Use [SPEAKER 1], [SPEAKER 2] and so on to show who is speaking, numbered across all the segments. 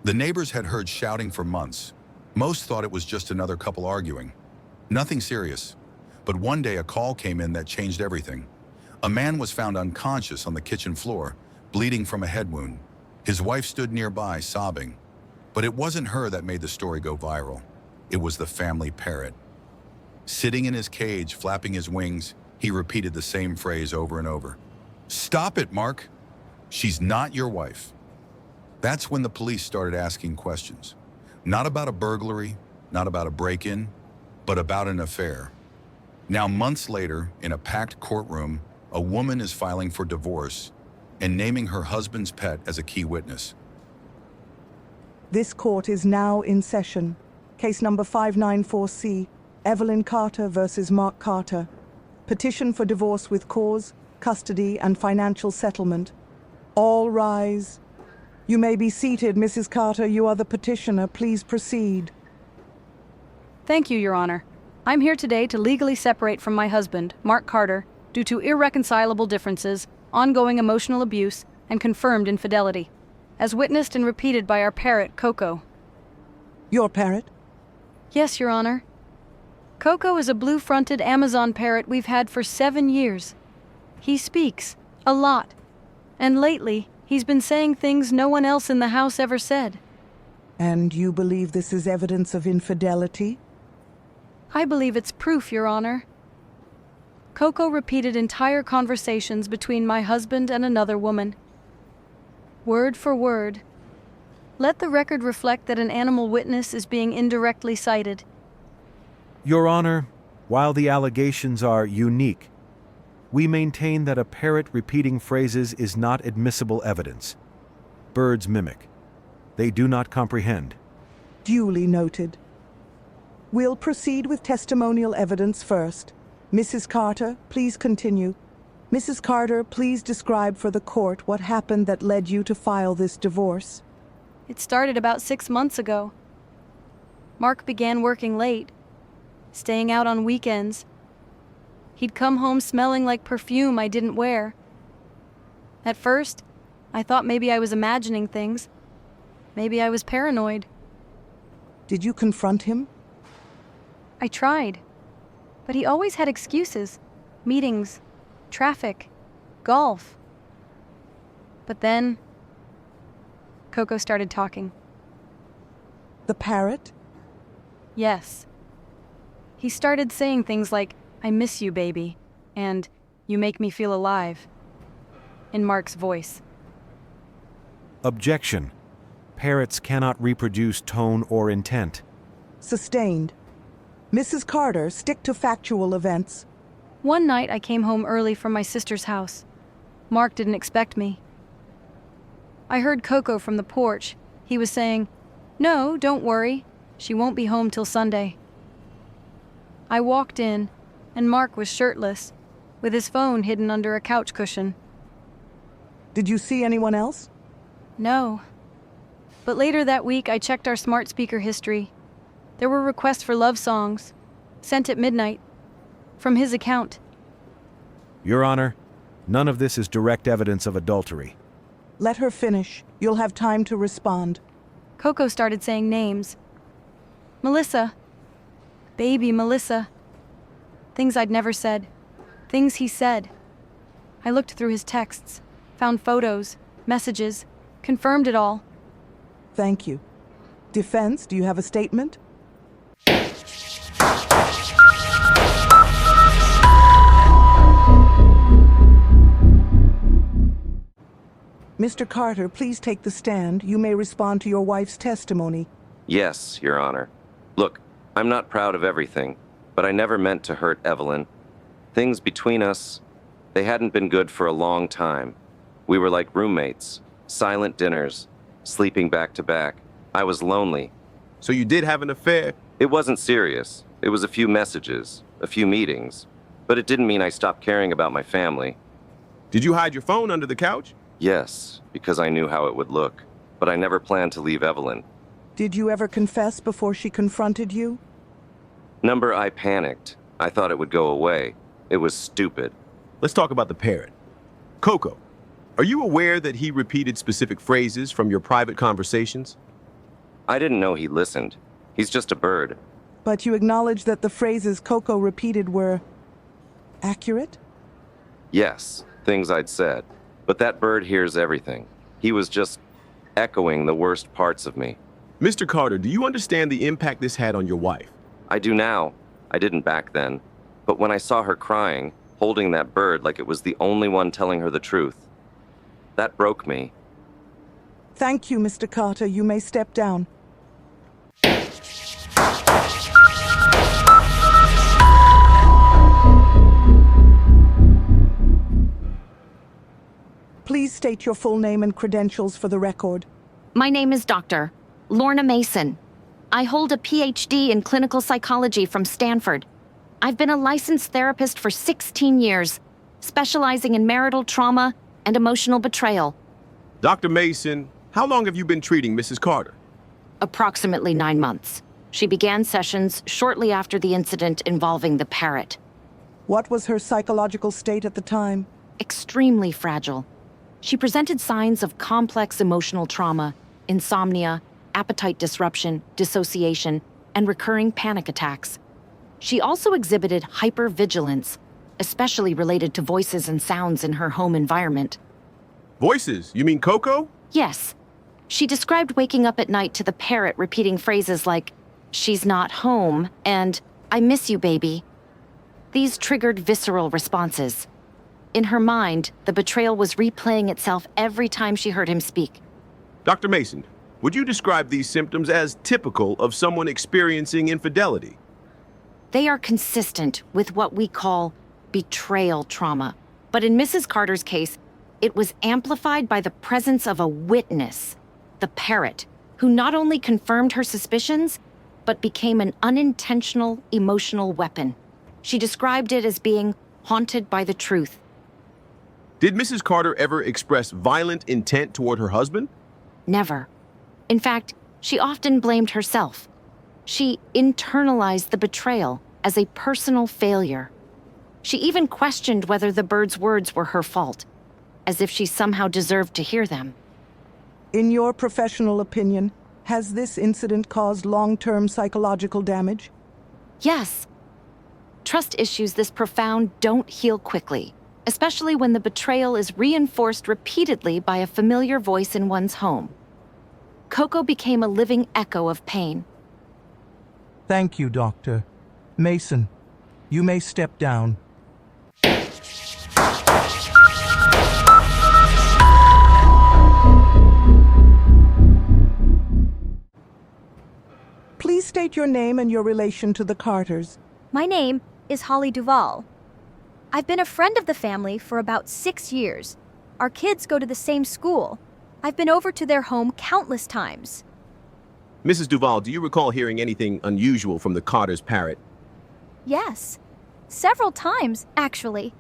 [SPEAKER 1] The neighbors had heard shouting for months. Most thought it was just another couple arguing. Nothing serious. But one day a call came in that changed everything. A man was found unconscious on the kitchen floor, bleeding from a head wound. His wife stood nearby, sobbing. But it wasn't her that made the story go viral. It was the family parrot. Sitting in his cage, flapping his wings, he repeated the same phrase over and over. "Stop it, Mark. She's not your wife." That's when the police started asking questions. Not about a burglary, not about a break-in, but about an affair. Now, months later, in a packed courtroom, a woman is filing for divorce and naming her husband's pet as a key witness.
[SPEAKER 2] This court is now in session. Case number 594C, Evelyn Carter versus Mark Carter. Petition for divorce with cause, custody, and financial settlement. All rise. You may be seated, Mrs. Carter. You are the petitioner. Please proceed.
[SPEAKER 3] Thank you, Your Honor. I'm here today to legally separate from my husband, Mark Carter, due to irreconcilable differences, ongoing emotional abuse, and confirmed infidelity, as witnessed and repeated by our parrot, Coco.
[SPEAKER 2] Your parrot?
[SPEAKER 3] Yes, Your Honor. Coco is a blue-fronted Amazon parrot we've had for 7 years. He speaks, a lot, and lately, he's been saying things no one else in the house ever said.
[SPEAKER 2] And you believe this is evidence of infidelity?
[SPEAKER 3] I believe it's proof, Your Honor. Coco repeated entire conversations between my husband and another woman. Word for word. Let the record reflect that an animal witness is being indirectly cited.
[SPEAKER 4] Your Honor, while the allegations are unique, we maintain that a parrot repeating phrases is not admissible evidence. Birds mimic. They do not comprehend.
[SPEAKER 2] Duly noted. We'll proceed with testimonial evidence first. Mrs. Carter, please continue. Mrs. Carter, please describe for the court what happened that led you to file this divorce.
[SPEAKER 3] It started about 6 months ago. Mark began working late, staying out on weekends. He'd come home smelling like perfume I didn't wear. At first, I thought maybe I was imagining things. Maybe I was paranoid.
[SPEAKER 2] Did you confront him?
[SPEAKER 3] I tried, but he always had excuses. Meetings, traffic, golf. But then, Coco started talking.
[SPEAKER 2] The parrot?
[SPEAKER 3] Yes. He started saying things like, "I miss you, baby," and "You make me feel alive," in Mark's voice.
[SPEAKER 4] Objection. Parrots cannot reproduce tone or intent.
[SPEAKER 2] Sustained. Mrs. Carter, stick to factual events.
[SPEAKER 3] One night I came home early from my sister's house. Mark didn't expect me. I heard Coco from the porch. He was saying, "No, don't worry. She won't be home till Sunday." I walked in, and Mark was shirtless, with his phone hidden under a couch cushion.
[SPEAKER 2] Did you see anyone else?
[SPEAKER 3] No. But later that week, I checked our smart speaker history. There were requests for love songs, sent at midnight, from his account.
[SPEAKER 4] Your Honor, none of this is direct evidence of adultery.
[SPEAKER 2] Let her finish. You'll have time to respond.
[SPEAKER 3] Coco started saying names. Melissa. Baby Melissa. Things I'd never said. Things he said. I looked through his texts, found photos, messages, confirmed it all.
[SPEAKER 2] Thank you. Defense, do you have a statement? Mr. Carter, please take the stand. You may respond to your wife's testimony.
[SPEAKER 5] Yes, Your Honor. Look, I'm not proud of everything, but I never meant to hurt Evelyn. Things between us, they hadn't been good for a long time. We were like roommates, silent dinners, sleeping back to back. I was lonely.
[SPEAKER 6] So you did have an affair?
[SPEAKER 5] It wasn't serious. It was a few messages, a few meetings. But it didn't mean I stopped caring about my family.
[SPEAKER 6] Did you hide your phone under the couch?
[SPEAKER 5] Yes, because I knew how it would look. But I never planned to leave Evelyn.
[SPEAKER 2] Did you ever confess before she confronted you?
[SPEAKER 5] I panicked. I thought it would go away. It was stupid.
[SPEAKER 6] Let's talk about the parrot. Coco, are you aware that he repeated specific phrases from your private conversations?
[SPEAKER 5] I didn't know he listened. He's just a bird.
[SPEAKER 2] But you acknowledge that the phrases Coco repeated were accurate?
[SPEAKER 5] Yes, things I'd said. But that bird hears everything. He was just echoing the worst parts of me.
[SPEAKER 6] Mr. Carter, do you understand the impact this had on your wife?
[SPEAKER 5] I do now. I didn't back then. But when I saw her crying, holding that bird like it was the only one telling her the truth, that broke me.
[SPEAKER 2] Thank you, Mr. Carter. You may step down. Please state your full name and credentials for the record.
[SPEAKER 7] My name is Dr. Lorna Mason. I hold a PhD in clinical psychology from Stanford. I've been a licensed therapist for 16 years, specializing in marital trauma and emotional betrayal.
[SPEAKER 6] Dr. Mason, how long have you been treating Mrs. Carter?
[SPEAKER 7] Approximately 9 months. She began sessions shortly after the incident involving the Parrot.
[SPEAKER 2] What was her psychological state at the time?
[SPEAKER 7] Extremely fragile. She presented signs of complex emotional trauma, insomnia, appetite disruption, dissociation, and recurring panic attacks. She also exhibited hypervigilance, especially related to voices and sounds in her home environment.
[SPEAKER 6] Voices? You mean Coco?
[SPEAKER 7] Yes. She described waking up at night to the Parrot repeating phrases like, "She's not home," and "I miss you, baby." These triggered visceral responses. In her mind, the betrayal was replaying itself every time she heard him speak.
[SPEAKER 6] Dr. Mason, would you describe these symptoms as typical of someone experiencing infidelity?
[SPEAKER 7] They are consistent with what we call betrayal trauma. But in Mrs. Carter's case, it was amplified by the presence of a witness, the Parrot, who not only confirmed her suspicions, but became an unintentional emotional weapon. She described it as being haunted by the truth.
[SPEAKER 6] Did Mrs. Carter ever express violent intent toward her husband?
[SPEAKER 7] Never. In fact, she often blamed herself. She internalized the betrayal as a personal failure. She even questioned whether the bird's words were her fault, as if she somehow deserved to hear them.
[SPEAKER 2] In your professional opinion, has this incident caused long-term psychological damage?
[SPEAKER 7] Yes. Trust issues this profound don't heal quickly, especially when the betrayal is reinforced repeatedly by a familiar voice in one's home. Coco became a living echo of pain.
[SPEAKER 2] Thank you, Dr. Mason. You may step down. Please state your name and your relation to the Carters.
[SPEAKER 8] My name is Holly Duvall. I've been a friend of the family for about 6 years. Our kids go to the same school. I've been over to their home countless times.
[SPEAKER 6] Mrs. Duvall, do you recall hearing anything unusual from the Carter's Parrot?
[SPEAKER 8] Yes, several times, actually.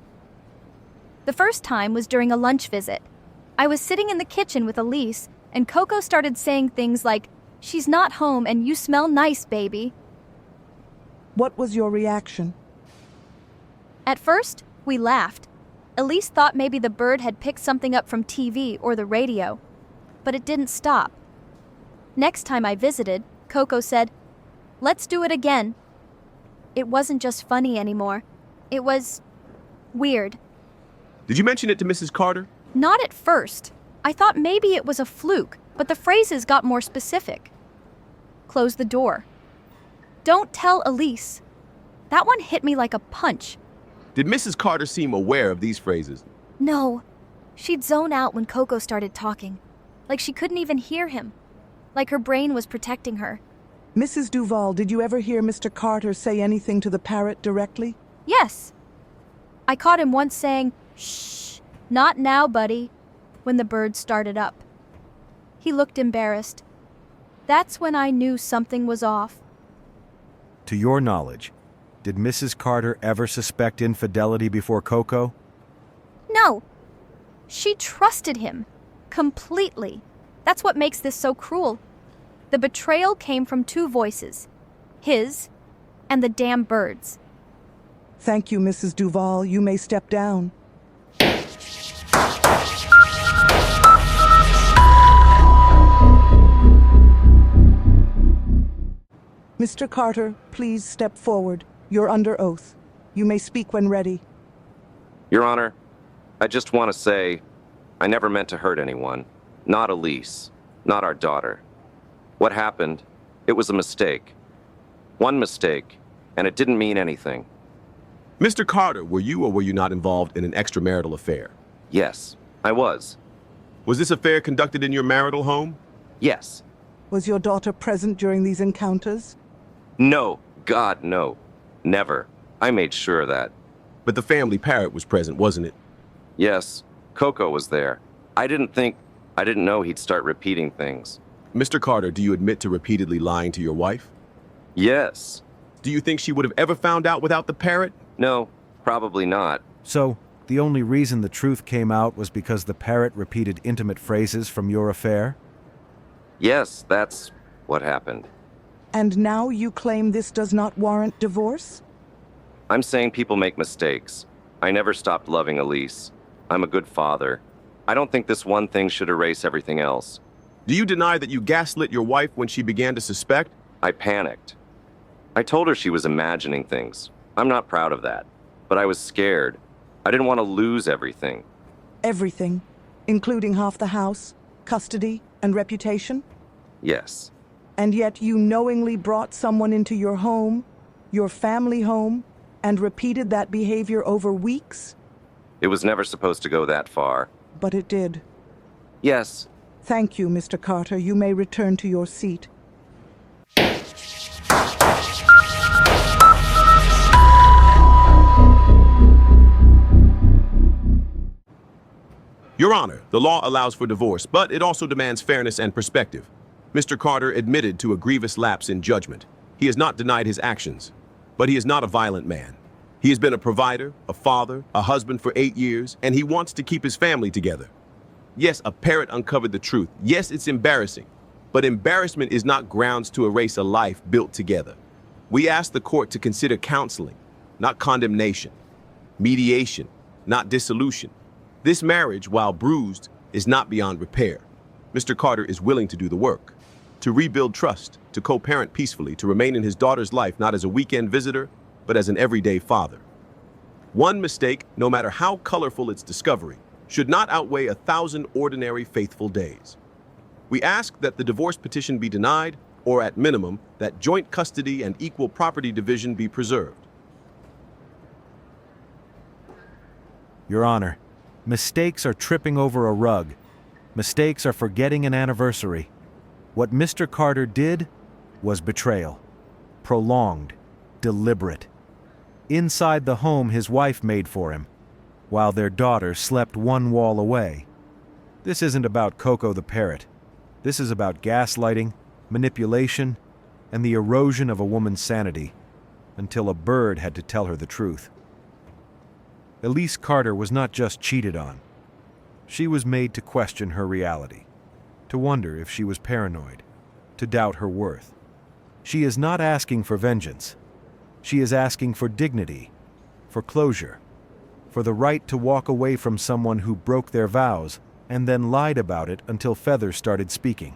[SPEAKER 8] The first time was during a lunch visit. I was sitting in the kitchen with Elise, and Coco started saying things like, "She's not home and you smell nice, baby."
[SPEAKER 2] What was your reaction?
[SPEAKER 8] At first, we laughed. Elise thought maybe the bird had picked something up from TV or the radio, but it didn't stop. Next time I visited, Coco said, "Let's do it again." It wasn't just funny anymore. It was weird.
[SPEAKER 6] Did you mention it to Mrs. Carter?
[SPEAKER 8] Not at first. I thought maybe it was a fluke, but the phrases got more specific. Close the door. Don't tell Elise. That one hit me like a punch.
[SPEAKER 6] Did Mrs. Carter seem aware of these phrases?
[SPEAKER 8] No. She'd zone out when Coco started talking. Like she couldn't even hear him. Like her brain was protecting her.
[SPEAKER 2] Mrs. Duvall, did you ever hear Mr. Carter say anything to the Parrot directly?
[SPEAKER 8] Yes. I caught him once saying, "Shh, not now, buddy," when the bird started up. He looked embarrassed. That's when I knew something was off.
[SPEAKER 4] To your knowledge, did Mrs. Carter ever suspect infidelity before Coco?
[SPEAKER 8] No. She trusted him. Completely. That's what makes this so cruel. The betrayal came from two voices. His and the damn birds.
[SPEAKER 2] Thank you, Mrs. Duvall. You may step down. Mr. Carter, please step forward. You're under oath. You may speak when ready.
[SPEAKER 5] Your Honor, I just want to say I never meant to hurt anyone. Not Elise. Not our daughter. What happened, it was a mistake. One mistake, and it didn't mean anything.
[SPEAKER 6] Mr. Carter, were you or were you not involved in an extramarital affair?
[SPEAKER 5] Yes, I was.
[SPEAKER 6] Was this affair conducted in your marital home?
[SPEAKER 5] Yes.
[SPEAKER 2] Was your daughter present during these encounters?
[SPEAKER 5] No. God, no. Never. I made sure of that.
[SPEAKER 6] But the family Parrot was present, wasn't it?
[SPEAKER 5] Yes, Coco was there. I didn't know he'd start repeating things.
[SPEAKER 6] Mr. Carter, do you admit to repeatedly lying to your wife?
[SPEAKER 5] Yes.
[SPEAKER 6] Do you think she would have ever found out without the Parrot?
[SPEAKER 5] No, probably not.
[SPEAKER 4] So, the only reason the truth came out was because the Parrot repeated intimate phrases from your affair?
[SPEAKER 5] Yes, that's what happened.
[SPEAKER 2] And now you claim this does not warrant divorce?
[SPEAKER 5] I'm saying people make mistakes. I never stopped loving Elise. I'm a good father. I don't think this one thing should erase everything else.
[SPEAKER 6] Do you deny that you gaslit your wife when she began to suspect?
[SPEAKER 5] I panicked. I told her she was imagining things. I'm not proud of that. But I was scared. I didn't want to lose everything.
[SPEAKER 2] Everything, including half the house, custody, and reputation?
[SPEAKER 5] Yes.
[SPEAKER 2] And yet you knowingly brought someone into your home, your family home, and repeated that behavior over weeks?
[SPEAKER 5] It was never supposed to go that far.
[SPEAKER 2] But it did.
[SPEAKER 5] Yes.
[SPEAKER 2] Thank you, Mr. Carter. You may return to your seat.
[SPEAKER 6] Your Honor, the law allows for divorce, but it also demands fairness and perspective. Mr. Carter admitted to a grievous lapse in judgment. He has not denied his actions, but he is not a violent man. He has been a provider, a father, a husband for 8 years, and he wants to keep his family together. Yes, a Parrot uncovered the truth. Yes, it's embarrassing, but embarrassment is not grounds to erase a life built together. We ask the court to consider counseling, not condemnation, mediation, not dissolution. This marriage, while bruised, is not beyond repair. Mr. Carter is willing to do the work, to rebuild trust, to co-parent peacefully, to remain in his daughter's life not as a weekend visitor, but as an everyday father. One mistake, no matter how colorful its discovery, should not outweigh 1,000 ordinary faithful days. We ask that the divorce petition be denied, or at minimum, that joint custody and equal property division be preserved.
[SPEAKER 4] Your Honor, mistakes are tripping over a rug. Mistakes are forgetting an anniversary. What Mr. Carter did was betrayal. Prolonged, deliberate. Inside the home his wife made for him, while their daughter slept one wall away. This isn't about Coco the Parrot. This is about gaslighting, manipulation, and the erosion of a woman's sanity, until a bird had to tell her the truth. Elise Carter was not just cheated on. She was made to question her reality, to wonder if she was paranoid, to doubt her worth. She is not asking for vengeance. She is asking for dignity, for closure, for the right to walk away from someone who broke their vows and then lied about it until feathers started speaking.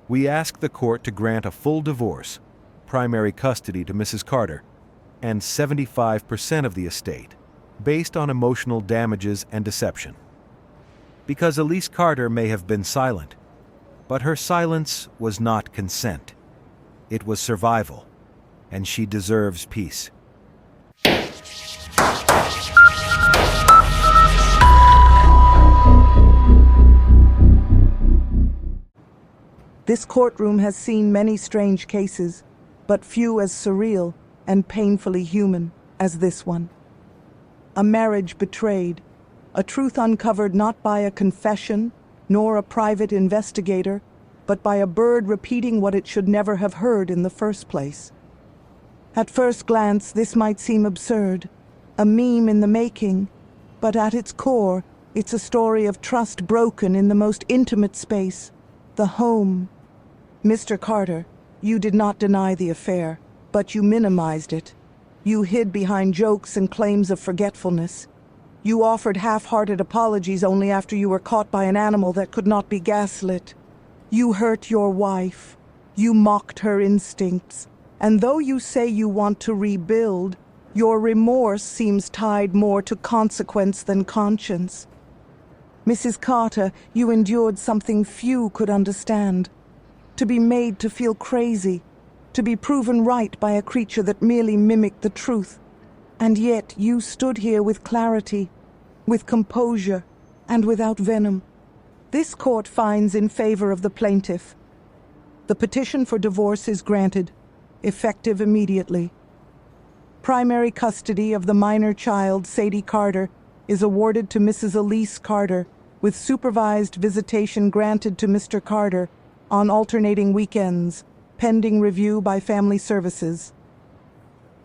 [SPEAKER 4] We ask the court to grant a full divorce, primary custody to Mrs. Carter, and 75% of the estate, based on emotional damages and deception. Because Elise Carter may have been silent, but her silence was not consent. It was survival, and she deserves peace.
[SPEAKER 2] This courtroom has seen many strange cases, but few as surreal and painfully human as this one. A marriage betrayed, a truth uncovered not by a confession nor a private investigator, but by a bird repeating what it should never have heard in the first place. At first glance, this might seem absurd, a meme in the making, but at its core, it's a story of trust broken in the most intimate space, the home. Mr. Carter, you did not deny the affair, but you minimized it. You hid behind jokes and claims of forgetfulness. You offered half-hearted apologies only after you were caught by an animal that could not be gaslit. You hurt your wife. You mocked her instincts, And though you say you want to rebuild, your remorse seems tied more to consequence than conscience. Mrs. Carter, you endured something few could understand. To be made to feel crazy, to be proven right by a creature that merely mimicked the truth. And yet you stood here with clarity, with composure, and without venom. This court finds in favor of the plaintiff. The petition for divorce is granted, effective immediately. Primary custody of the minor child, Sadie Carter, is awarded to Mrs. Elise Carter, with supervised visitation granted to Mr. Carter on alternating weekends, pending review by Family Services.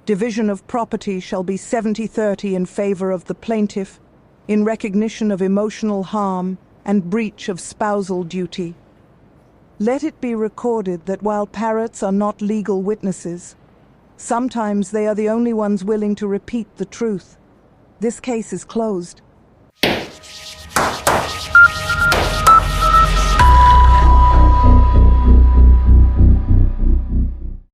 [SPEAKER 2] Division of property shall be 70-30 in favor of the plaintiff, in recognition of emotional harm and breach of spousal duty. Let it be recorded that while parrots are not legal witnesses, sometimes they are the only ones willing to repeat the truth. This case is closed.